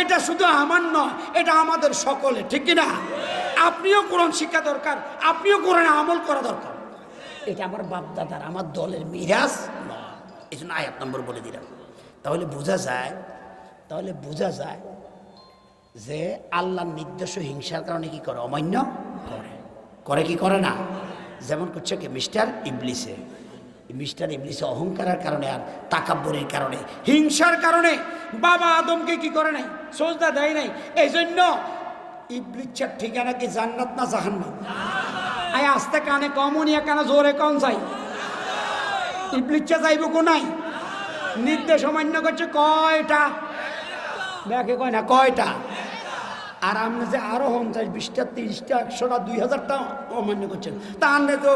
এটা শুধু আমার নয়, এটা আমাদের সকলে, ঠিক কিনা? আপনিও কোরআন শিক্ষা দরকার, আপনিও কোরআনে আমল করা দরকার। এটা আমার বাপ দাদার, আমার দলের মিরাজ নয়। এই জন্য আয়াত নম্বর বলে দিলাম। তাহলে বোঝা যায় যে আল্লাহর নির্দেশ হিংসার কারণে কি করে? অমান্য করে কি করে না? যেমন করছে কি মিস্টার ইবলিসে অহংকারের কারণে আর তাকাব্বুরের কারণে, হিংসার কারণে বাবা আদমকে কি করে নাই? সজদা দেয় নাই। এই জন্য ইবলিসের ঠিকানা কি জান্নাত না জাহান্নাম? আয় আস্তে কানে কমনিয়া কানে জোরে কম যাই, ইবলিসে যাইব কোনাই? নির্দেশ অমান্য করছে কয়টা? দেখে কয় না কয়টা? আর আপনি যে আরো 50, 20টা, 30টা, 100টা, 2000টা অমান্য করছেন। তা আনলে তো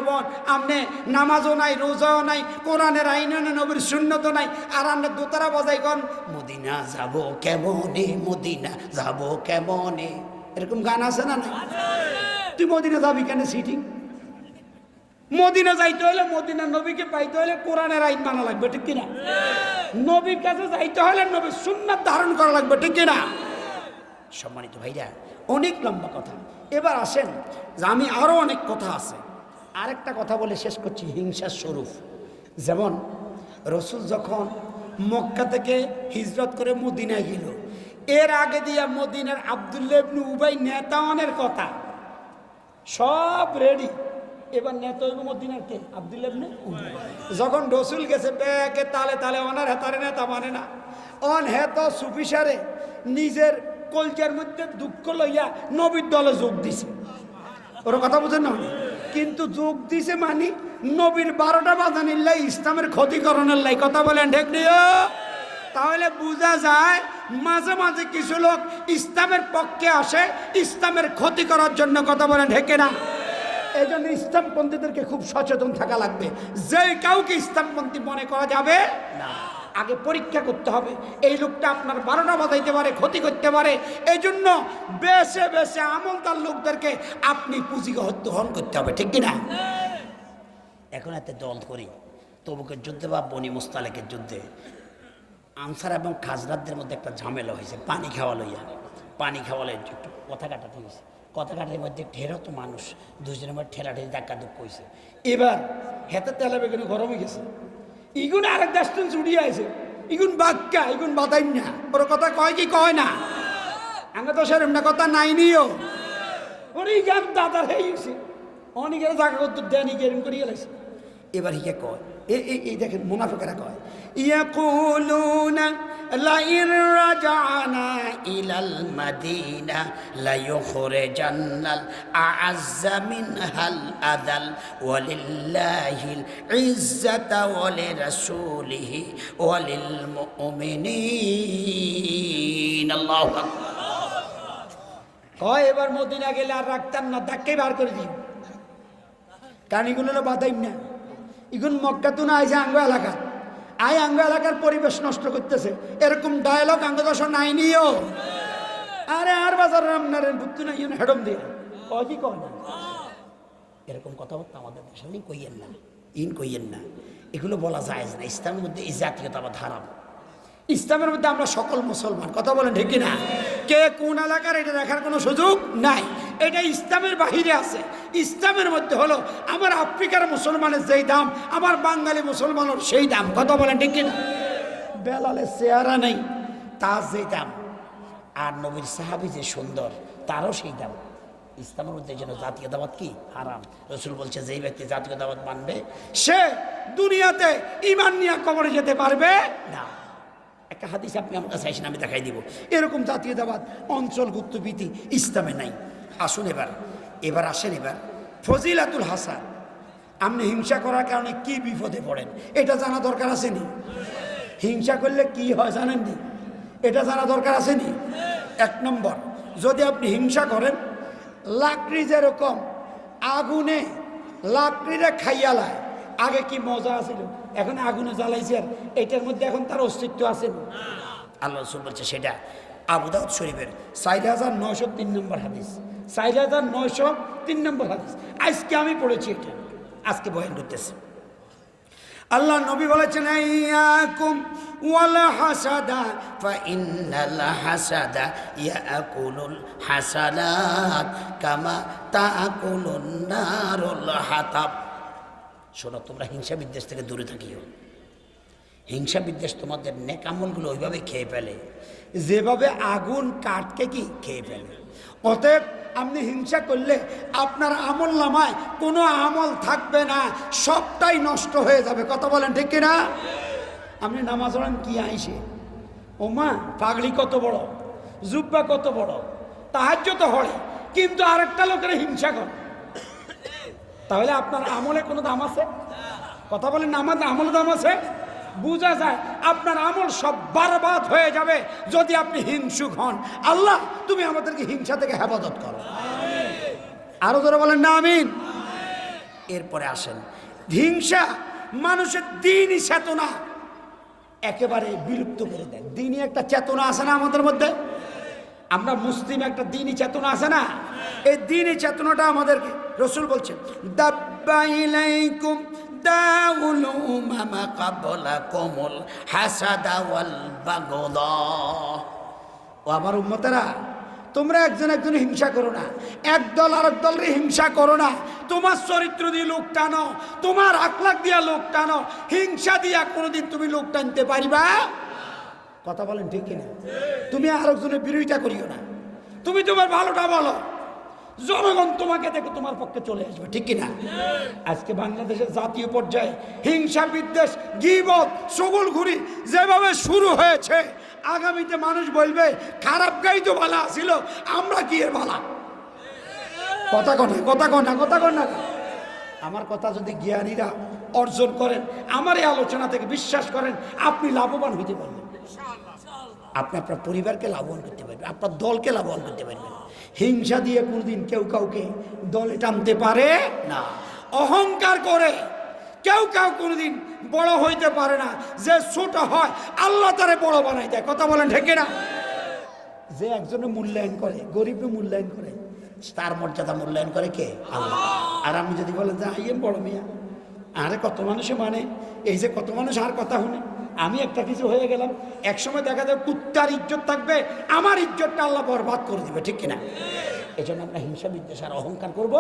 আপনি নামাজও নাই, রোজাও নাই, কোরআনের আইন নাই, নবীর সুন্নতও নাই, আর আপনি দোতারা বাজাই কন মদিনা যাব কেমনে, মদিনা যাব কেমনে। এরকম গান আছে না? না, তুই মদিনা যাবি কেন? সিটিং মদিনা যাইতে হলে, মদিনা নবীকে পাইতে হলে কোরআনের আইন মানা লাগবে, ঠিক কিনা? নবীর কাছে যাইতে হলে নবীর সুন্নাত ধারণ করা লাগবে, ঠিক কিনা? সম্মানিত ভাইরা, অনেক লম্বা কথা। এবার আসেন যে আমি আরো অনেক কথা আছে, আরেকটা কথা বলে শেষ করছি। হিংসার স্বরূপ, যেমন রসুল যখন মক্কা থেকে হিজরত করে মদিনায় গেল, এর আগে দিয়া মদিনার আব্দুল্লাহ ইবনে উবাই নেতাওয়ানের কথা সব রেডি। এবার নেতা হইব মদিনার কে? আব্দুল্লাহ ইবনে উবাই। যখন রসুল গেছে ব্যাগে তালে তালে ওনার হেতারে নেতা মানে না, অন হেত সুফিসারে নিজের কলজার মধ্যে দুঃখ লইয়া নবীর দলে যোগ দিছে। ওর কথা বুঝেন না? কিন্তু যোগ দিছে মানে নবীর 12টা বাজানির লাই, ইসলামের ক্ষতিকরণের লাই। কথা বলেন ঠিক নিও? তাহলে বোঝা যায় মাঝে মাঝে কিছু লোক ইসলামের পক্ষে আসে ইসলামের ক্ষতি করার জন্য। কথা বলেন ঠিক না? এই জন্য ইসলামপন্থীদেরকে খুব সচেতন থাকা লাগবে। যে কাউকে ইসলামপন্থী মনে করা যাবে না, আগে পরীক্ষা করতে হবে। এই লোকটা আপনার 12টা বাজাইতে পারে, ক্ষতি করতে পারে। এই জন্য বেছে বেছে আমলদার লোকদেরকে আপনি পুঁজিগ্রহণ করতে হবে, ঠিক কিনা? এখন এতে দল করি তবুকের যুদ্ধে বা বনি মুস্তালেকের যুদ্ধে আনসার এবং খাজরাতদের মধ্যে একটা ঝামেলা হয়েছে। পানি খাওয়া লইয়া, পানি খাওয়ালে একটু কথা কাটাতে হয়েছে। কথা কাটার মধ্যে ঢেরও তো মানুষ, দুজনের মধ্যে ঠেলাঠেলি ধাক্কা ধুক্কা হয়েছে। এবার হেতে তেলা বেগুনে গরম হয়ে গেছে। ইগুন আরেক ডাস্টুন চুড়িয়ে আছে, ইগুন বাক্কা, ইগুন বাদাই না। ওর কথা কয় কি কয় না? আমরা তো সেরকম না, কথা নাই নিও। ওর ইগান দাদার হয়ে গেছে, অনেকের জায়গা করতে দেন ইগেরম করে গেছে। এবার হিকে কয়, এই দেখেন মুনাফিকেরা কয়, ইয়াকুলুনা লাইন রাজানা ইলাল মাদিনা লা ইউখরিজান্নাল আ'আজ্জা মিনহাল আযাল ওয়ালিল্লাহিল ইজ্জাতু ওয়া লিরাসূলিহি ওয়া লিল মুমিনিন। আল্লাহু আকবার। কয় এবার মদিনা গেলে আর রাখতাম না, ধাক্কাই বার করে দিই। কারণ এগুলো হলো বাদাইম না, এগুন মক্কা তো না আইসে আঙ্গ এলাকা, আঙ্গ এলাকার পরিবেশ নষ্ট করতেছে। এরকম ডায়লগ আঙ্গ দশ নাই নিও। আরে আর বাজার রামনারের বুদ্ধি না ইউন হেডম দিয়ে কি কয় না, এরকম কথাবার্তা আমাদের দেশে কইয়েন না, কইয়েন না। এগুলো বলা যায় না। ইসলামের মধ্যে এই জাতীয়তাবাদ হারাম। ইসলামের মধ্যে আমরা সকল মুসলমান। কথা বলেন ঠিক না? কে কোন এলাকার এটা দেখার কোনো সুযোগ নাই। এটা ইসলামের বাহিরে আছে। ইসলামের মধ্যে হলো আমার আফ্রিকার মুসলমানের যেই দাম, আমার বাঙালি মুসলমানের সেই দাম। কথা বলেন ঠিক না? বেলালের চেহারা নেই, তার যেই দাম, আর নবীর সাহাবী যে সুন্দর, তারও সেই দাম। ইসলামের মধ্যে যেন জাতীয়তাবাদ কি হারাম। রসুল বলছে যেই ব্যক্তি জাতীয়তাবাদ মানবে সে দুনিয়াতে ঈমান নিয়ে কবরে যেতে পারবে না। একটা হাদিস আপনি আমার কাছে আসেন, আমি দেখাই দিব। এরকম জাতীয়তাবাদ, অঞ্চল গুপ্তভীতি ইসলামে নাই। আসুন এবার আসেন ফজিলাতুল হাসান। আপনি হিংসা করার কারণে কি বিপদে পড়েন এটা জানা দরকার আছে নি? হিংসা করলে কি হয় জানেন নি? এটা জানা দরকার আছে নি? 1 নম্বর, যদি আপনি হিংসা করেন, লাকড়ি যেরকম আগুনে লাকড়িরে খাইয়ালায়, আগে কি মজা আছিল, এখন আগুনে জ্বালাইছে, আর এটার মধ্যে এখন তার অস্তিত্ব আছে না। আল্লাহ রাসূল বলছে সেটা আবু দাউদ শরীফের 4903 নম্বর হাদিস, 4903 নম্বর হাদিস। আজকে আমি পড়েছি, এটা আজকে বয়ান করতেছি। আল্লাহ নবী বলেছেন ইয়াকুম ওয়াল হাসাদা ফাইন্নাল হাসাদা ইয়াকুলুল হাসানাত কামা তাকুলুন নারুল হাতাব। শোনো, তোমরা হিংসা বিদ্বেষ থেকে দূরে থাকিও। হিংসা বিদ্বেষ তোমাদের নেক আমলগুলো ওইভাবে খেয়ে ফেলে যেভাবে আগুন কাঠকে কি খেয়ে ফেলে। অতএব আপনি হিংসা করলে আপনার আমল নামায় কোনো আমল থাকবে না, সবটাই নষ্ট হয়ে যাবে। কথা বলেন ঠিক কিনা? আপনি নামাজ পড়েন কি আইসে, ও মা পাগড়ি কত বড়, জুব্বা কত বড়, তাহাজ্জুদ তো হয়, কিন্তু আরেকটা লোকের হিংসা করে, তাহলে আপনার আমলে কোনো দাম আছে? কথা বলেন না, আমার আমল দাম আছে? বুঝা যায় আপনার আমল সব বরবাদ হয়ে যাবে যদি আপনি হিংসুক হন। আল্লাহ তুমি আমাদেরকে হিংসা থেকে হেফাজত করো। আরো জোরে বলেন না আমিন। এরপরে আসেন, হিংসা মানুষের দ্বীনি চেতনা একেবারে বিলুপ্ত করে দেয়। দ্বীনি একটা চেতনা আছে না আমাদের মধ্যে, আমরা মুসলিম, একটা দ্বীনি চেতনা আছে না? এই দ্বীনি চেতনাটা আমাদেরকে, রসুল বলছেন দাব্বা ইলাইকুম দাউল উমামা ক্বাবলাকুমুল হাসাদা ওয়াল বাগদা। ও আমার উম্মতেরা, তোমরা একজন একজনের হিংসা করো না, একদল আরেক দলের হিংসা করো না। তোমার চরিত্র দিয়ে লোক টানো, তোমার আখলাক দিয়া লোক টানো, হিংসা দিয়া কোনোদিন তুমি লোক টানতে পারিবা? কথা বলেন ঠিক কিনা? তুমি আরেকজনের বিরোধিতা করিও না, তুমি তোমার ভালোটা বলো, জনগণ তোমাকে দেখে তোমার পক্ষে চলে আসবে, ঠিক কিনা? আজকে বাংলাদেশের জাতীয় পর্যায়ে হিংসা বিদ্বেষ গীবত চগলখুরি যেভাবে শুরু হয়েছে, আগামীতে মানুষ বলবে খারাপ গাই তো ভালো ছিল, আমরা কি এর ভালা? কথা কনা কথা কনা কথা কনা। আমার কথা যদি জ্ঞানীরা অর্জন করেন, আমার এই আলোচনা থেকে বিশ্বাস করেন, আপনি লাভবান হইতে পারবেন। আপনি আপনার পরিবারকে লাভবান করতে পারবেন, আপনার দলকে লাভবান করতে পারবেন। হিংসা দিয়ে কোনোদিন কেউ কাউকে দলে টানতে পারে না। অহংকার করে কেউ কেউ কোনোদিন বড় হইতে পারে না। যে ছোট হয় আল্লাহ তারে বড় বানাই দেয়। কথা বলেন ঠিক না? যে একজনে মূল্যায়ন করে, গরিবকে মূল্যায়ন করে, তার মর্যাদা মূল্যায়ন করে কে? আল্লাহ। আর আমি যদি বলেন যে আইয়েন বড় মিয়া, আরে কত মানুষে মানে, এই যে কত মানুষ আর কথা শুনে, আমি একটা কিছু হয়ে গেলাম, একসময় দেখা যাবে কুত্তার ইজ্জত থাকবে, আমার ইজ্জতটা আল্লাহ বরবাদ করে দিবে, ঠিক কিনা? এই জন্য আমরা হিংসা বিদ্বেষ আর অহংকার করব।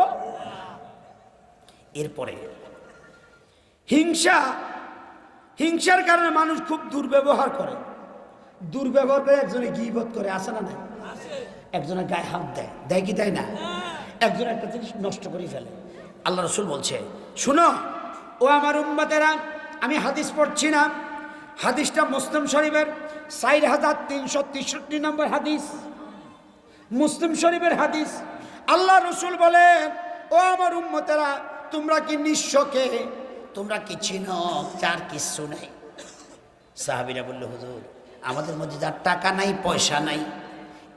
এরপরে হিংসার কারণে মানুষ খুব দুর্ব্যবহার করে। দুর্ব্যবহার করে একজনে গীবত করে, আসে না? নাই? একজনের গায়ে হাত দেয়, দেয় কি দেয় না? একজন একটা জিনিস নষ্ট করে ফেলে। আল্লাহ রসুল বলছে, শুনো ও আমার উম্মতেরা, আমি হাদিস পড়ছি না, হাদিসটা মুসলিম শরীফের 4363 নম্বর হাদিস, মুসলিম শরীফের হাদিস। আল্লাহ রসুল বলেন, ও আমার উম্মতেরা, তোমরা কি নিঃস্বকে, তোমরা কি চিনো যার কিচ্ছু নাই? সাহাবীরা বলল, হুজুর আমাদের মধ্যে যার টাকা নাই পয়সা নাই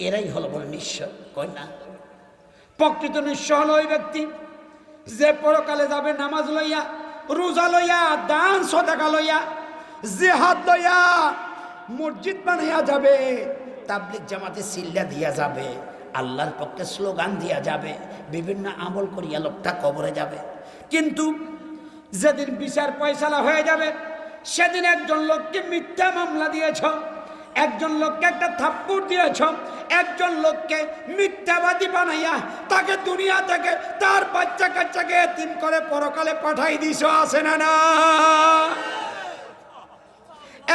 এরাই হলো বলে নিঃস্ব। কয় না, প্রকৃত নিঃস্ব হলো ওই ব্যক্তি যে পরকালে যাবে নামাজ লইয়া, রোজা লইয়া, দান সদাকা লইয়া, জিহাদ লইয়া, মসজিদ বানাইয়া যাবে, তাবলিগ জামাতে সিল্লা দিয়া যাবে, আল্লাহর পক্ষে স্লোগান দিয়া যাবে, বিভিন্ন আমল করিয়া লোকটা কবরে যাবে। কিন্তু যেদিন বিচার ফয়সালা হয়ে যাবে, সেদিন একজন লোককে মিথ্যা মামলা দিয়েছ, একজন লোককে একটা থাপ্পড় দিয়েছ, একজন লোককে মিথ্যাবাদী বানাইয়া তাকে দুনিয়া থেকে তার বাচ্চা কাচ্চাকে এতিম করে পরকালে পাঠাই দিছ, আছে না? না।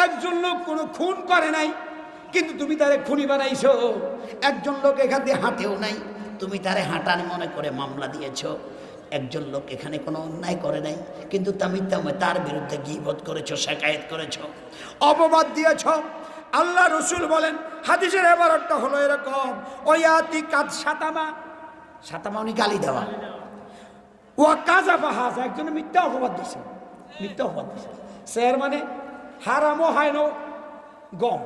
একজন লোক কোনো খুন করে নাই, কিন্তু তুমি তারে খুনি বানাইছো। একজন লোক এখান দিয়ে হাঁটেও নাই, তুমি তারে হাঁটানি মনে করে মামলা দিয়েছ। একজন লোক এখানে কোনো অন্যায় করে নাই, কিন্তু তার বিরুদ্ধে গীবত করেছো, শিকায়েত করেছো, অপবাদ দিয়েছ। আল্লাহ রসুল বলেন, হাদিসের এবারটা হলো এরকম, ওয়াতি কাদ সাতামা, সাতামা উনি গালি দেওয়া, ও কাজাফা হাজা, একজনে মিথ্যা অপবাদ দিছে, মিথ্যা অপবাদ দিছে। স্যার মানে হারামও হয় না গম,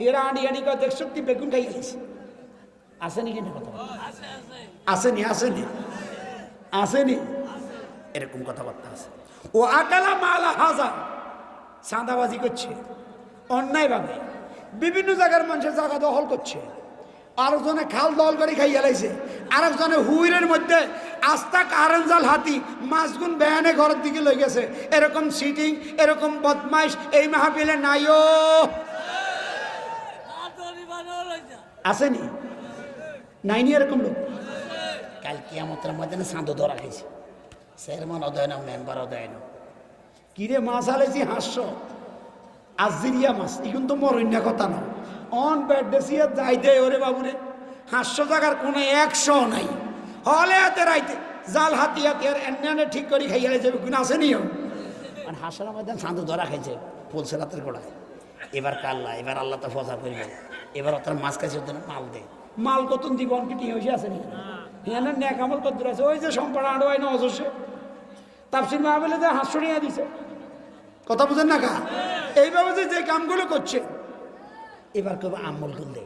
হেরা আনি আনি করে দেখছো কি বেগুন খাই গেছে, আসেনি কিনা? কথা আসেনি, আসেনি, আসেনি, এরকম কথাবার্তা আছে। ও আকালা মালা হাজা, চাঁদাবাজি করছে অন্যায়ভাবে, বিভিন্ন জায়গার মানুষের জায়গা দখল করছে, আরেকজনে খাল দল করে খাইয়া লাইছে, আরেকজনে হুইরের মধ্যে আস্তা কারেন্ট জাল হাতি মাছগুন বেয়ানে ঘরের দিকে লই গেছে। এরকম সিটিং, এরকম বদমাইশ এই মাহফিলে নাইও আসেনি, নাইনি এরকম লোক। কাল কিয়ামতের ময়দানে চাঁদো ধরা খাইছে, চেয়ারম্যানও দেয় না, মেম্বারও দেয় না। কিরে মাছ আলাইছি হাস্য আজিরিয়া মাছ, এখন তো মরণ্যা কথা না। অন ব্যাড ডেসিয়া যাই দে ওরে বাবুরে, হাস্য জায়গার কোনো 100 নাই। হলে হাতে রাইতে জাল হাতি হাতি আর এনে ঠিক করে খাইয়া যাবে, কোনো আসেনিও। মানে হাস্যের ময়দান চাঁদো ধরা খাইছে পলসে রাতের গোড়ায়। এবার কাল্লা, এবার আল্লাহ তো ফসা করবে, এবার তার মাছ কাছে মাল দে। মাল কত জীবন কি টিয়া হয়েছে আসেনি, হ্যাঁ ন্যাক আমল কত আছে। ওই যে সম্পাড়া আড়ো হয় না অজস্র তাপসির মাহফিলে যে হাস্য নিয়ে দিছে, কথা বুঝেন না কা? এইভাবে যে কামগুলো করছে, এবার কেউ আমল করলে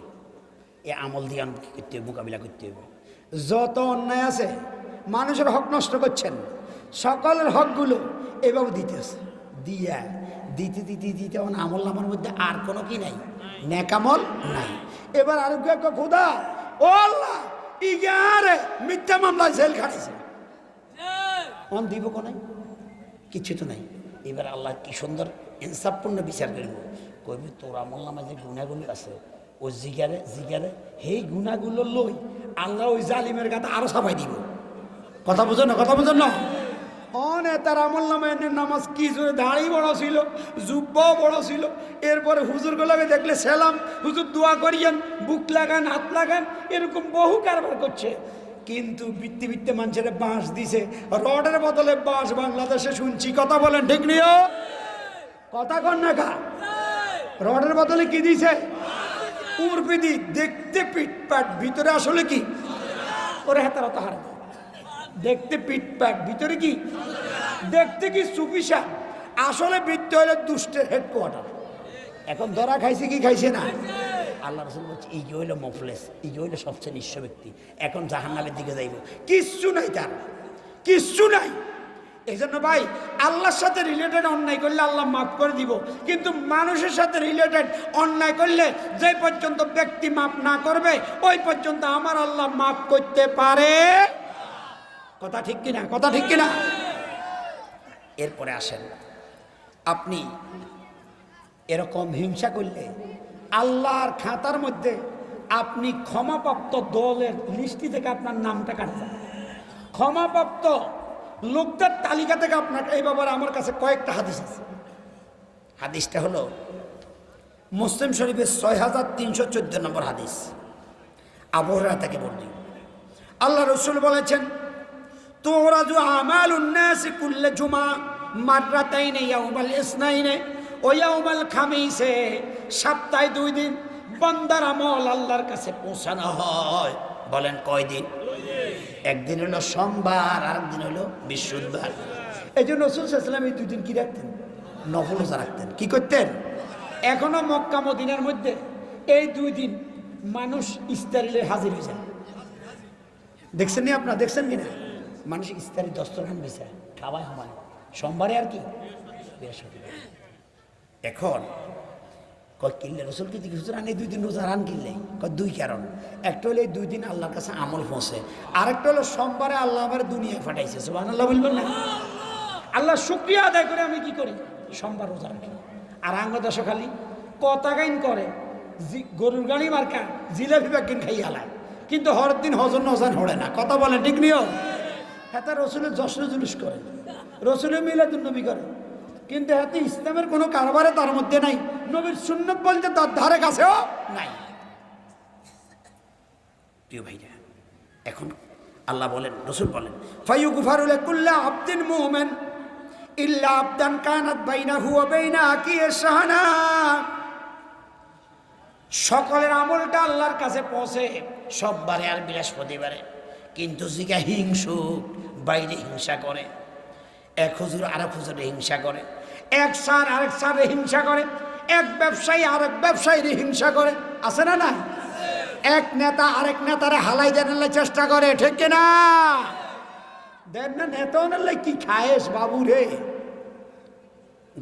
এ আমল দিয়ে কি করতে হবে, মোকাবিলা করতে হবে। যত অন্যায় আছে, মানুষের হক নষ্ট করছেন, সকলের হকগুলো এভাবে দিতেছে, দিয়া দিতে দিতে দিতে আমল নামার মধ্যে আর কোনো কি নাই, নেকামল নাই। এবার আর খোদা ও আল্লাহ ইগারে মিথ্যা মামলায় জেল খাটাইছে, অন দিব কোনাই কিছু তো নাই। এবার আল্লাহ কি সুন্দর ইনসাফপূর্ণ বিচার করব, কইবি তোর আমল নামায় যে গুণাগুলো আছে ও জিগারে জিগারে সেই গুণাগুলো লই আল্লাহ ওই জালিমের কাছে আরো সাফাই দিব। কথা বুঝো না, কথা বুঝো না। অনে তার আমল নামায় নামাজ কি জোরে, দাড়ি বড় ছিল, জুব্বাও বড় ছিল। এরপরে হুজুর গোলাপে দেখলে সেলাম, হুজুর দোয়া করিয়েন, বুক লাগান, হাত লাগান, এরকম বহু কারবার করছে। কিন্তু বৃত্তি বৃত্তে মানুষের বাঁশ দিছে, রডের বদলে বাঁশ বাংলাদেশে শুনছি। কথা বলেন ঠিক নিও, কথা কন না কা? রডের বদলে কি দিছে? উর্পিদি, দেখতে পিটপাট, ভিতরে আসলে কি? ওরে হাতারা তো হারা, দেখতে পিটপাট, ভিতরে কি? দেখতে কি সুফিসা, আসলে বৃত্তি হলে দুষ্টের হেডকোয়ার্টার। এখন ধরা খাইছে কি খাইছে না? আল্লাহ রাসূল বলছে এই যে হইল মফলেস, এই যে হইল সবচেয়ে নিঃস্ব ব্যক্তি, এখন জাহান্নামের দিকে যাইব। কিচ্ছু নাই তার, কিচ্ছু নাই। এই জন্য ভাই, আল্লাহর সাথে রিলেটেড অন্যায় করলে আল্লাহ মাফ করে দিব, কিন্তু মানুষের সাথে রিলেটেড অন্যায় করলে যে পর্যন্ত ব্যক্তি মাফ না করবে ওই পর্যন্ত আমার আল্লাহ মাফ করতে পারে। কথা ঠিক কিনা, কথা ঠিক কিনা? এরপরে আসেন, আপনি এরকম হিংসা করলে আল্লাহর খাতার মধ্যে আপনি ক্ষমাপ্রাপ্ত দলের লিস্টি থেকে আপনার নামটা কাটবেন। ক্ষমাপ্রাপ্ত লোকদের তালিকা থেকে আপনার, এই ব্যাপারে আমার কাছে কয়েকটা হাদিস আছে। হাদিসটা হলো মুসলিম শরীফের 6314 নম্বর হাদিস, আবু হুরায়রা থেকে বর্ণিত। আল্লাহ রাসূল বলেছেন, তুরাজু আমালুন নাস কুল্লা জুমা মাররাতাইন ইয়াউমাল ইসনাইন ও ইয়াউমাল খামিসে। সপ্তাহে 2 দিন বান্দার আমল আল্লাহর কাছে পৌঁছানো হয়। বলেন কয় দিন? একদিন হলো সোমবার, আর একদিন হলো বৃহস্পতিবার। এই জন্য রাসূল সাল্লাল্লাহু আলাইহি ওয়াসাল্লাম এই 2 দিন কি রাখতেন? নফল রোজা রাখতেন। কি করতেন? এখনো মক্কা মদিনার মধ্যে এই 2 দিন মানুষ ইফতারিলে হাজির হয়ে যায়। দেখছেন নি আপনারা? দেখছেন কিনা? মানুষ ইফতারি দস্তরখান বিছায়, খাওয়ায় হয় সোমবারে আর কি বৃহস্পতিবার। এখন কয় কিনলে রসুল কি হুজুর আন এই 2 দিন রোজা রান কিনলে? কয় 2 কারণ। একটা হলো এই 2 দিন আল্লাহর কাছে আমল পৌঁছে, আরেকটা হলো সোমবারে আল্লাহ আমার দুনিয়ায় পাঠাইছে। সুবহানাল্লাহ বলবেন না? আল্লাহ শুকরিয়া আদায় করে আমি কি করি? সোমবার রোজা রাখি। আর আঙ্গ দশ খালি কথা গাইন করে, গরুর গাড়ি মার্কা জিলাপি ব্যাগিন খাই হালায়, কিন্তু হর দিন হজর নজান হড়ে না। কথা বলে ঠিক নিও? হ্যাঁ, তার রসুলের জশ্ন জুলুস করে, রসুলের মিলাদুন নবী করে, কিন্তু হাতে ইসলামের কোনো কারবারে তার মধ্যে নাই, নবীর সুন্নত বলতে তার ধারে কাছেও নাই। প্রিয় ভাইরা, এখন আল্লাহ বলেন, রসুল বলেন, ফায়ুগফারু লিকুল্লি আবদিন মুমিন ইল্লা আবদান কানাত বাইনাহু ওয়া বাইনা আখিহি শাহানা। সকলের আমলটা আল্লাহর কাছে পৌঁছে সোমবারে আর বৃহস্পতিবারে, কিন্তু জিগা হিংসুক, বাইরে হিংসা করে, এক হুজুর আরেক হুজুরে হিংসা করে, এক স্যার আরেক স্যারে হিংসা করে, এক ব্যবসায়ী আরেক ব্যবসায়ীর হিংসা করে, আছে না? না, এক নেতা আরেক নেতারে হালাই জানালে চেষ্টা করে, ঠিক কিনা? দেন না নেতা নালে কি খায়েস বাবু রে,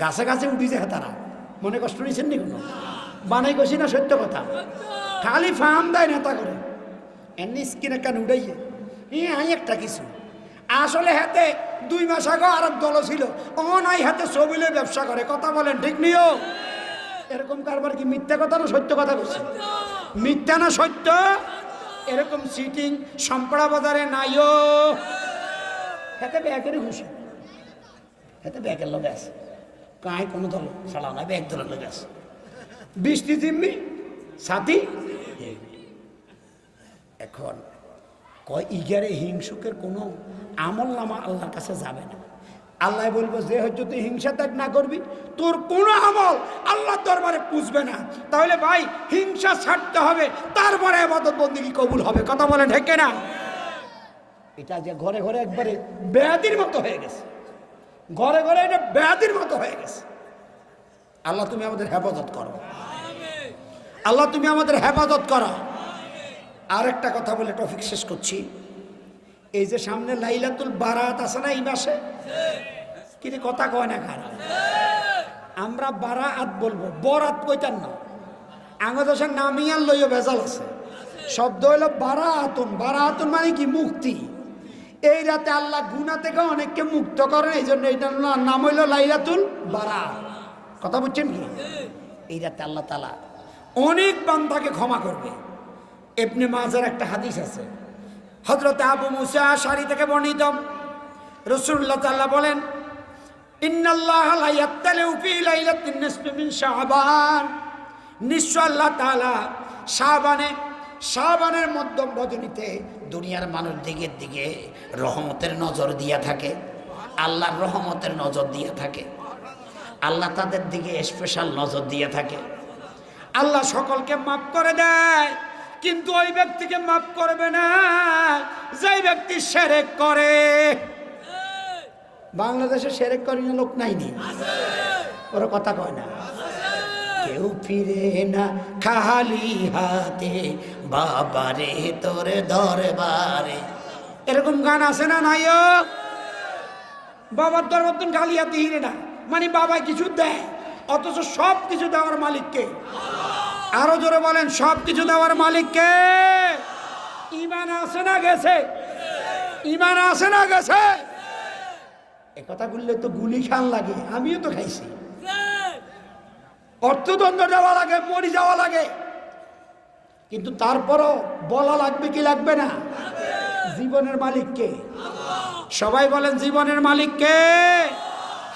গাছে গাছে উঠিছে তারা, মনে কষ্ট নিয়েছেন নি? কোনো বানাই গছি না? সত্য কথা। খালি ফার্ম দেয় নেতা করে এমনি স্কিনে কান উড়াইয়ে আই একটা কিছু আসলে হাতে 2 মাস আগে আর এক দল ছিল অনাই হাতে সবিলে ব্যবসা করে কথা বলেন ঠিক নিও এরকম কারবার কি মিথ্যা কথা না সত্য কথা বলছে মিথ্যা না সত্য এরকম সিটিং সম্পড়া বাজারে নাইও হাতে ব্যাগেরই খুশি হাতে ব্যাগের লোক আছে কাই কোনো দল ছাড়া না ব্যাগ দলের লোক আছে বৃষ্টি জিম্মি সাথী এখন কয় ইগারে হিংসুকের কোনো আমল নামা আল্লাহর কাছে যাবে না আল্লাহ বলবো যে হয়তো তুই হিংসা ত্যাগ না করবি তোর কোনো আমল আল্লাহর দরবারে পুষবে না তাহলে ভাই হিংসা ছাড়তে হবে তারপরে ইবাদত বন্দেগী কবুল হবে কথা বলে ঢেকে না এটা যে ঘরে ঘরে একবারে ব্যাধির মতো হয়ে গেছে ঘরে ঘরে এটা ব্যাধির মতো হয়ে গেছে আল্লাহ তুমি আমাদের হেফাজত করো আল্লাহ তুমি আমাদের হেফাজত করো আর একটা কথা বলে টপিক শেষ করছি এই যে সামনে লাইলাতুল বারাত আছে না এই মাসে কিন্তু কথা কয় না কার আমরা বারাত বলবো বরাত কইতাম না আমাদের নামিয়াল লইও ভেজাল আছে শব্দ হইলো বারাতুন বারাতুন মানে কি মুক্তি এই রাতে আল্লাহ গুনাহ থেকে অনেককে মুক্ত করেন এই জন্য এটার নাম হইলো লাইলাতুল বারাত কথা বুঝছেন কি এই রাতে আল্লাহ তাআলা অনেক বান্দাকে ক্ষমা করবে ইবনে মাজার একটা হাদিস আছে হযরত আবু মুসা আশআরী থেকে বর্ণিত রাসূলুল্লাহ তাআলা বলেন ইন্নাল্লাহা লা ইয়াত্তালিউ ফি লাইলাতিন নিসফি মিন শাবান নিশ্চয় আল্লাহ তাআলা শাবানের মধ্যম রজনীতে দুনিয়ার মানুষ দিকে রহমতের নজর দিয়া থাকে আল্লাহর রহমতের নজর দিয়া থাকে আল্লাহ তাদের দিকে স্পেশাল নজর দিয়ে থাকে আল্লাহ সকলকে মাফ করে দেয় কিন্তু ওই ব্যক্তিকে মাফ করবে না যে ব্যক্তি শিরক করে বাংলাদেশে শিরক করে না লোক নাই নি ওরা কথা কয় না কেউ ফিরে না খালি হাতে বাবারে তোর দরবারে এরকম গান আছে না নাইও বাবার দরবার খালি হাতে হিরে না মানে বাবা কিছু দেয় অথচ সব কিছু দেওয়ার মালিককে আরো জোরে বলেন সব কিছু দেওয়ার মালিককে ঈমান আছে না গেছে ঈমান আছে না গেছে এই কথা বললে তো গুলি খান লাগে আমিও তো খাইছি অর্থদণ্ড দেওয়া লাগে মরি যাওয়া লাগে কিন্তু তারপরও বলা লাগবে কি লাগবে না জীবনের মালিককে সবাই বলেন জীবনের মালিককে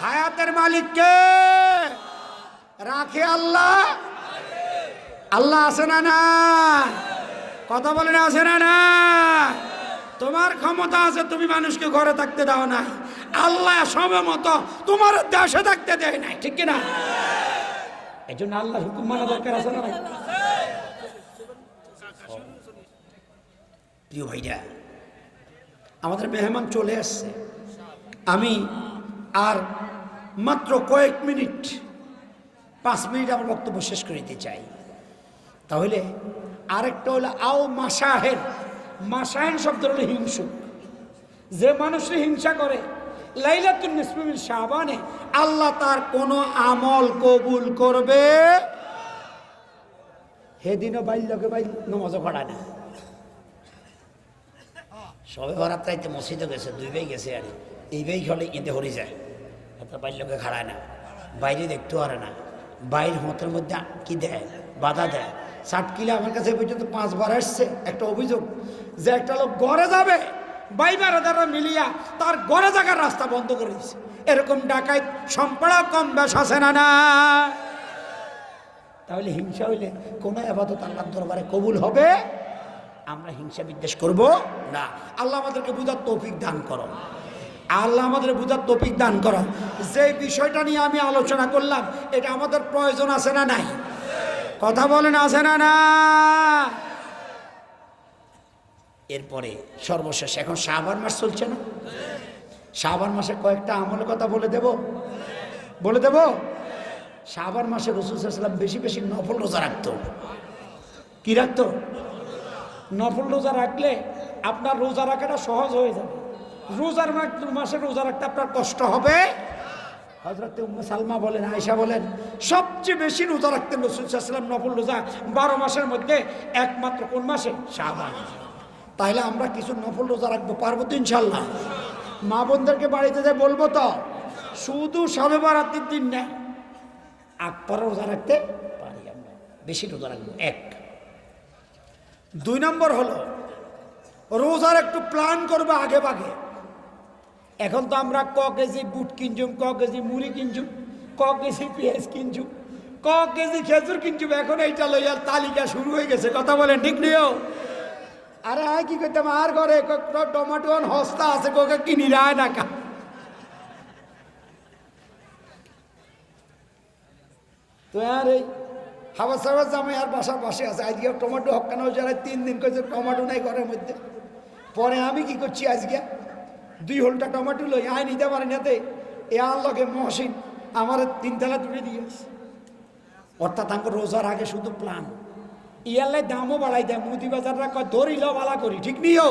হায়াতের মালিককে রাখে আল্লাহ আল্লাহ আছে না না কথা বলেন আছে না না তোমার ক্ষমতা আছে তুমি মানুষকে ঘরে থাকতে দাও না আল্লাহ সময় মতো তোমার দেশে থাকতে দেয় নাই ঠিক কিনা এই জন্য আল্লাহর হুকুম মানা দরকার আছে না প্রিয় ভাইরা আমাদের মেহমান চলে আসছে আমি আর মাত্র কয়েক মিনিট 5 মিনিট আমার বক্তব্য শেষ করে দিতে চাই তাহলে আরেকটা হলো আও মাসাহেন শব্দ হলো হিংসুক যে মানুষের হিংসা করে লাইলাতুন নিসফি মিন শাবানে আল্লাহ তার কোনো আমল কবুল করবে সেদিনও বাইলকে বাইল নমাজও পড়ায় না সবে বরাত রাইতে মসজিদে গেছে 2 ভাই গেছে আর এই ভাই হলে ঈদে হরি যায় এত বাইলকে খাড়ায় না বাইরে দেখতে পারে না বাইর মতের মধ্যে কি দেয় বাধা দেয় 60 কিলো আমার কাছে পর্যন্ত 5 বার আসছে একটা অভিযোগ যে একটা লোক ঘরে যাবে বাইবারাদাররা মিলিয়া তার ঘরে যাওয়ার রাস্তা বন্ধ করে দিচ্ছে এরকম ডাকাত সম্পড়া কম বেশ আছে না না তাহলে হিংসা হইলে কোন ইবাদত আল্লাহর দরবারে কবুল হবে আমরা হিংসা বিদ্বেষ করব না আল্লাহ আমাদেরকে বুঝার তৌফিক দান করো আল্লাহ আমাদের বুঝার তৌফিক দান করো যে বিষয়টা নিয়ে আমি আলোচনা করলাম এটা আমাদের প্রয়োজন আছে না নাই কথা বলেন আছে না না এরপরে সর্বশেষ এখন শাবান মাস চলছে না শাবান মাসে কয়েকটা আমলের কথা বলে দেব শাবান মাসে রাসূল সাল্লাল্লাহু আলাইহি ওয়াসাল্লাম বেশি বেশি নফল রোজা রাখতো কি রাখতো নফল রোজা রাখলে আপনার রোজা রাখাটা সহজ হয়ে যাবে রোজার মাসে রোজা রাখতে আপনার কষ্ট হবে হযরত উম্মে সালমা বলেন, আয়েশা বলেন, সবচেয়ে বেশি রোজা রাখতেন রাসূল সাল্লাল্লাহু আলাইহি ওয়াসাল্লাম নফল রোজা 12 মাসের মধ্যে একমাত্র কোন মাসে? শাবান। তাইলে আমরা কিছু নফল রোজা রাখবো, পারবো তো ইনশাআল্লাহ? মা বোনদেরকে বাড়িতে যাই বলবো তো, শুধু শবে বরাতের দিন না, আকবার রোজা রাখতে পারি আমরা, বেশি রোজা রাখবো। এক। 2 নম্বর হলো রোজার একটু প্ল্যান করবো আগে ভাগে। এখন তো আমরা ক কেজি বুট কিনছুম, ক কেজি মুড়ি কিনছুম, ক কেজি পেঁয়াজ কিনছুম, ক কেজি খেজুর কিনছুম, এখন এইটা লইয়ার তালিকা শুরু হয়ে গেছে। কথা বলেন ঠিক নিও? আরে আয় কি করতাম, আর ঘরে টমাটো হস্তা আছে, কোকে কিনি রায় না কা। তো আর এই হাওয়া সাওয়া জামাই আর বাসার পাশে আছে, আজকে টমেটো হকানো যারা 3 দিন করেছে টমেটো নাই ঘরের মধ্যে। পরে আমি কি করছি, আজকে 2 হোলটা টমেটো লই আয় নিতে পারি নাতে, এ আল্লাহকে মহসিন আমার 3 তালা তুলে দিয়েছে। অর্থাৎ আমার রোজার আগে শুধু প্ল্যান, ইয়াল্লাই দামও বাড়াই দেয়, মুদি বাজাররা কয় ধরিল বালা করি, ঠিক নিও?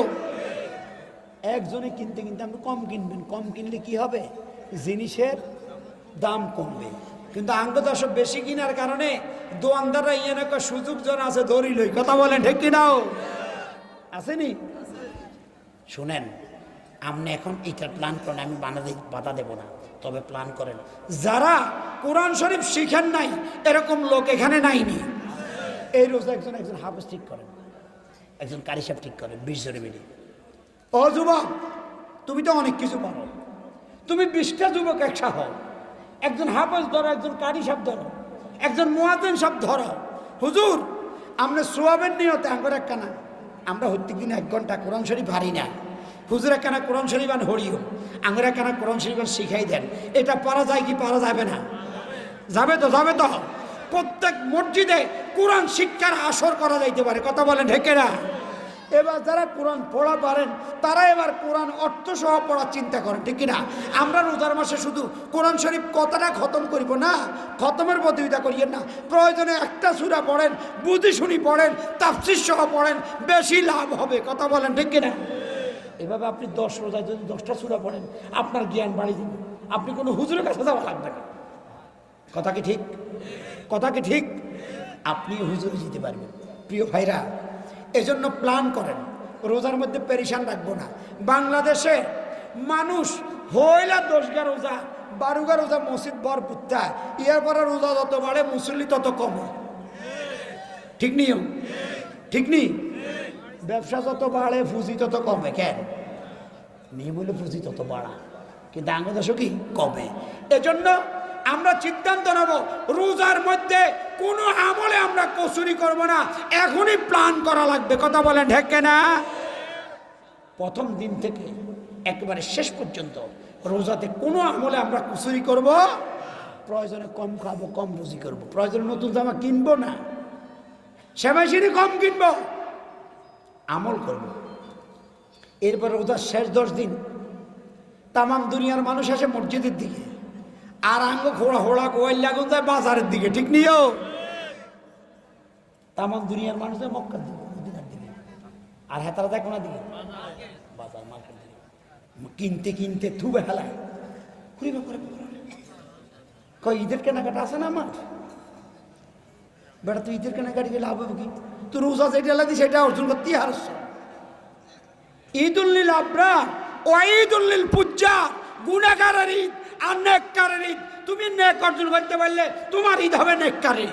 একজনে কিনতে কিনতে আপনি কম কিনবেন, কম কিনলে কি হবে, জিনিসের দাম কমবে। কিন্তু আঙ্গ দর্শক বেশি কিনার কারণে দোয়ানদাররা ইয়ে কয় সুযোগ জন আছে ধরি লই। কথা বলেন ঠিক কিনাও? আসেনি? শুনেন, আপনি এখন এইটার প্ল্যান করেন, আমি বাধা দেব না, তবে প্ল্যান করেন। যারা কোরআন শরীফ শিখেন নাই এরকম লোক এখানে নাইনি, এই রোজা একজন একজন হাফেজ ঠিক করেন, একজন কারি সাহেব ঠিক করেন, 20 জনে মিলে। ও যুবক, তুমি তো অনেক কিছু পারো, তুমি 20টা যুবক একসা হও, একজন হাফেজ ধরো, একজন কারি সাহেব ধরো, একজন মুয়াজ্জিন সাহেব ধরো। হুজুর আমরা সোয়াবের নিয়তে আঙ্গর একখানা, আমরা প্রত্যেক দিন 1 ঘন্টা কোরআন শরীফ হারি না, হুজুর একখানা কোরআন শরীফ আন হরিও, আঙ্গর একখানা কোরআন শরীফ শিখাই দেন। এটা পারা যায় কি পারা যাবে না? যাবে তো, যাবে তো। প্রত্যেক মসজিদে কোরআন শিক্ষার আসর করা যাইতে পারে। কথা বলেন ঠিক না? এবার যারা কোরআন পড়া পারেন তারা এবার কোরআন অর্থ সহ পড়ার চিন্তা করেন, ঠিক কিনা? আমরা রোজার মাসে শুধু কোরআন শরীফ কথাটা খতম করিব না, খতমের প্রতিযোগিতা করিয়েন না। প্রয়োজনে একটা সূরা পড়েন, বুঝি শুনি পড়েন, তাফসীর সহ পড়েন, বেশি লাভ হবে। কথা বলেন ঠিক কিনা? এভাবে আপনি 10 রোজায় যদি 10টা সূরা পড়েন, আপনার জ্ঞান বাড়িয়ে দিন, আপনি কোনো হুজুরের কাছে যাওয়া লাগবে না। কথা কি ঠিক? কথা কি ঠিক? আপনি হুজুরে যেতে পারবেন। প্রিয় ভাইরা, এজন্য প্ল্যান করেন, রোজার মধ্যে পেরেশান রাখবো না। বাংলাদেশে মানুষ হইলা 10গা রোজা 12গা রোজা মসজিদ ভরপুরটা, ইয়ার পরে রোজা যত বাড়ে মুসল্লি তত কমে, ঠিক নিয়ম? ঠিক নি? ব্যবসা যত বাড়ে পুঁজি তত কমে। কেন? নিয়ম হলে পুঁজি তত বাড়া, কিন্তু বাংলাদেশ কি কমে। এজন্য আমরা সিদ্ধান্ত নেব রোজার মধ্যে কোনো আমলে আমরা কসুরি করব না, এখনই প্ল্যান করা লাগবে। কথা বলেন ঠিক না? প্রথম দিন থেকে একেবারে শেষ পর্যন্ত রোজাতে কোনো আমলে আমরা কসুরি করব, প্রয়োজনে কম খাবো, কম রুজি করব, প্রয়োজনে নতুন জামা কিনবো না, সেবাইশিনি কম কিনবো, আমল করব। এরপর রোজার শেষ 10 দিন তামাম দুনিয়ার মানুষ আসে মসজিদের দিকে, আর আঙ্গ খোড়া হোড়া কোয়াল লাগুন যায় বাজারের দিকে, ঠিক নিও? তামাম দুনিয়ার মানুষ যায় মক্কার দিকে, মদিনার দিকে, আর হেতারা যায় কোনার দিকে? বাজার মার্কেট দিকে। কিনতে কিনতে থুবে হেলায় কয় ঈদের কেনাকাটা আছে না আমার? বেটা তুই ঈদের কেনাকাটি লাভ হবে কি? তুই রোজা যেটা লাগি সেটা অর্জন করতেই হারছ। ঈদুল্লিল আবরার ও ঈদুল্লিল ফুজ্জার, গুনাহগারের ঈদ আর নেককারের ঈদ। তুমি নেক অর্জন করতে পারলে তোমার ঈদ হবে নেককারের।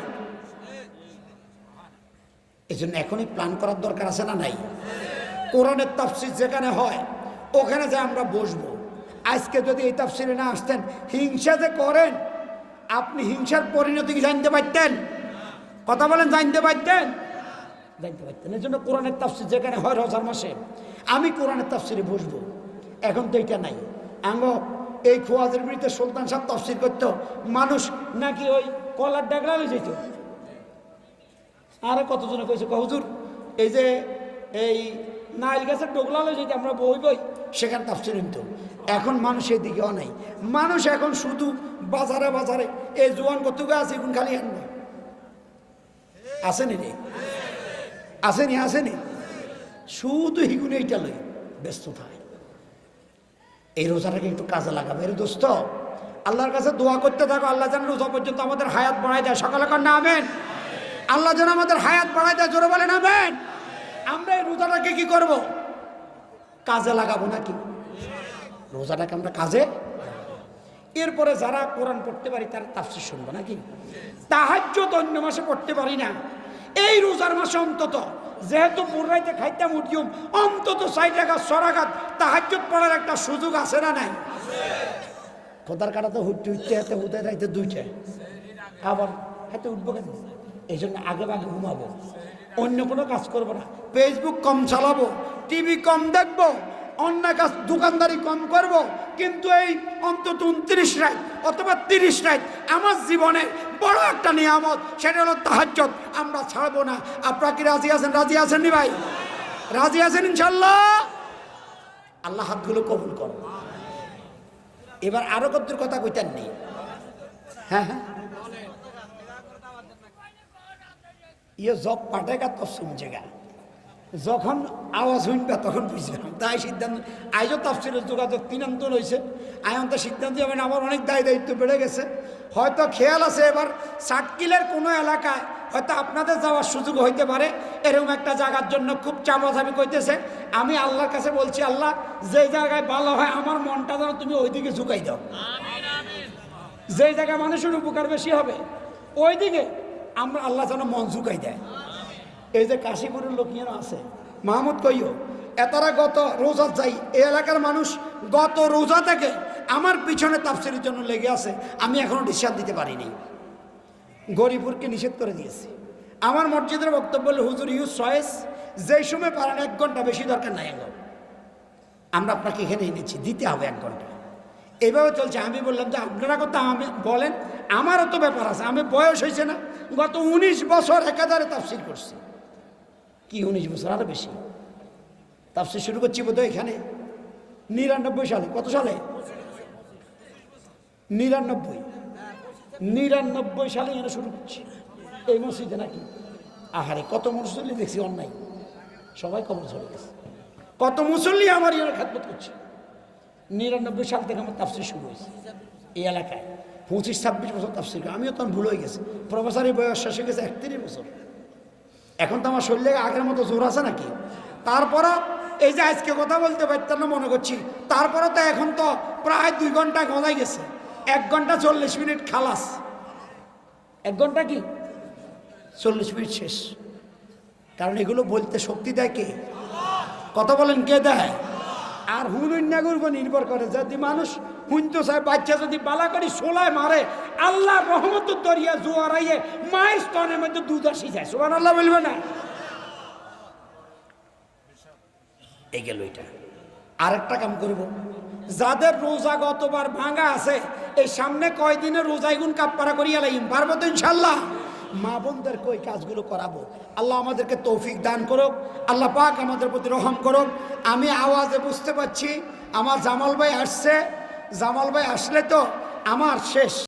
এই জন্য এখনই প্ল্যান করার দরকার আছে না নাই? কোরআনের তাফসীর যেখানে হয় ওখানে যে আমরা বসবো। আজকে যদি এই তাফসীরে না আসতেন, হিংসা যে করেন, আপনি হিংসার পরিণতি কি জানতে পারতেন? কথা বলেন, জানতে পারতেন? জানতে পারতেন। এই জন্য কোরআনের তাফসীর যেখানে হয় রোজার মাসে, আমি কোরআনের তাফসীরে বসবো। এখন তো এটা নাই। আঙ্গ এই খোয়াজের বিরুদ্ধে সুলতান সাহেব তাফসীর করতো, মানুষ নাকি ওই কলার ডাগলা হয়ে যেত। আরে কতজনে কইছে, হুজুর এই যে এই নাইল গাছের ডোগলা হয়ে যেতে আমরা বই বই সেখানে তাফসীর নিত। এখন মানুষের দিকেও নাই। মানুষ এখন শুধু বাজারে বাজারে এই জোয়ান কতগুলো আছে, এখন খালি আনবে। আসেনি রে? আসেনি? আসেনি? শুধু হিগুনে এইটা লই ব্যস্ত থাকে। এই রোজাটাকে একটু কাজে লাগাবে। এর দোস্ত, আল্লাহর কাছে দোয়া করতে থাকো, আল্লাহ যেন রোজা পর্যন্ত আমাদের হায়াত বাড়ায় দেয়। সকালে কন্যা আমেন। আল্লাহ যেন আমাদের হায়াত বাড়ায় দেয়, জোরে বলেন আমেন। আমরা এই রোজাটাকে কি করব? কাজে লাগাবো নাকি? রোজাটাকে আমরা কাজে, এরপরে যারা কোরআন পড়তে পারি তারা তাফসীর শুনবো নাকি? তাহাজ্জুদ অন্য মাসে পড়তে পারি না, এই রোজার মাসে অন্তত, যেহেতু পুরাইতে খাইতাম উঠিও, অন্তত 6 রাকাত 6 রাকাত তাহাজ্জুদ পড়ার একটা সুযোগ আছে না নাই? খোদার কাটা তো হুটতে উঠতে হাতে হুতে রাইতে দুইটা, আবার হাতে উঠবো কেন? এই জন্য আগে আগে ঘুমাবো, অন্য কোনো কাজ করবো না। ফেসবুক কম চালাবো, টিভি কম দেখবো, অন্য কাজ দোকানদারি কম করব, কিন্তু এই অন্তত 29 রাত অথবা 30 রাত আমার জীবনে বড় একটা নিয়ামত, সেটা হলো তাহাজ্জুদ, আমরা ছাড়বো না। আপনারা কি রাজি আছেন? রাজি আছেন নি ভাই? রাজি আছেন ইনশাল্লাহ? আল্লাহ হাতগুলো কবুল করো। এবার আরো কতদূর কথা কইতেন নেই? হ্যাঁ হ্যাঁ, ইয়ে জব পাঠেগা তো শুনছেগা, যখন আওয়াজ শুনবে তখন বুঝলাম। তাই সিদ্ধান্ত, আজও তাফসীরের যোগাযোগ 3 অন্তর হয়েছে, আয়ন্ত সিদ্ধান্ত যাবেন। আমার অনেক দায়িত্ব বেড়ে গেছে, হয়তো খেয়াল আছে এবার সাতকিলের কোনো এলাকায় হয়তো আপনাদের যাওয়ার সুযোগ হইতে পারে। এরকম একটা জায়গার জন্য খুব চাপাচাপি করতেছে। আমি আল্লাহর কাছে বলছি, আল্লাহ যেই জায়গায় ভালো হয় আমার মনটা যেন তুমি ওইদিকে ঝুঁকাই দাও, যেই জায়গায় মানুষের উপকার বেশি হবে ওইদিকে আমরা আল্লাহ যেন মন ঝুঁকাই দেয়। এই যে কাশীপুরের লোকিয়ানো আছে, মাহমুদ কইও, এতারা গত রোজা যাই, এই এলাকার মানুষ গত রোজা থেকে আমার পিছনে তাফসীরের জন্য লেগে আছে। আমি এখনো ডিসচার্জ দিতে পারিনি, গরিপুরকে নিষেধ করে দিয়েছি। আমার মসজিদের বক্তব্য হলো, হুজুর ইউজ চয়েস, যেই সময় পারেন 1 ঘন্টা, বেশি দরকার নাই। আমরা আপনাকে এখানে এনেছি, দিতে হবে 1 ঘন্টা। এইভাবে চলছে। আমি বললাম যে আপনারা কথা আমি বলেন, আমারও তো ব্যাপার আছে, আমি বয়স হয়েছে না, গত 19 বছর একাধারে তাফসীর করছি। কি 19 বছর? আরো বেশি। তাফসীর শুরু করছি বোধহয় এখানে 99 সালে। কত সালে? 99 সালে এখানে শুরু করছি, এই মসজিদে নাকি। আহারে, কত মুসল্লি দেখছি অন্যায়, সবাই কবর চলে গেছে। কত মুসল্লি আমার এখানে খেদমত করছে। 99 সাল থেকে আমার তাফসীর শুরু হয়েছে এই এলাকায়। 25-26 বছর তাফসীর। আমিও তখন ভুল হয়ে গেছে, প্রফেসরের বয়স শেষ হয়ে গেছে 31 বছর। এখন তো আমার শরীরে আগের মতো জোর আছে নাকি? তারপরও এই যে আজকে কথা বলতে পারতাম না মনে করছি, তারপরে তো এখন তো প্রায় 2 ঘন্টা গলায় গেছে। 1 ঘন্টা 40 মিনিট খালাস, 1 ঘন্টা কি 40 মিনিট শেষ। কারণ এগুলো বলতে শক্তি দেয় কে? কথা বলেন, কে দেয়? আর হুনন্যাগুর উপর নির্ভর করে। যদি মানুষ হুনতে চায়, বাচ্চা যদি বালা করি সোলায় মারে, আল্লাহ রহমত দরিয়া জোয়ারাইয়ে মায়ের স্তনের মধ্যে দুধ আসি যায়। সুবহানাল্লাহ বলবে না? এই গেল এটা। আরেকটা কাম করব, যাদের রোজা গতবার ভাঙা আছে, এই সামনে কয়দিনের রোজায় গুণ কাপড়া করিয়া লাইম, পারবো তো ইনশাল্লাহ? মা বোনদেরকে ওই কাজগুলো করাবো। আল্লাহ আমাদেরকে তৌফিক দান করুক, আল্লাহ পাক আমাদের প্রতি রহম করুক। আমি আওয়াজে বুঝতে পারছি আমার জামাল ভাই আসছে। জামাল ভাই আসলে তো আমার শেষ।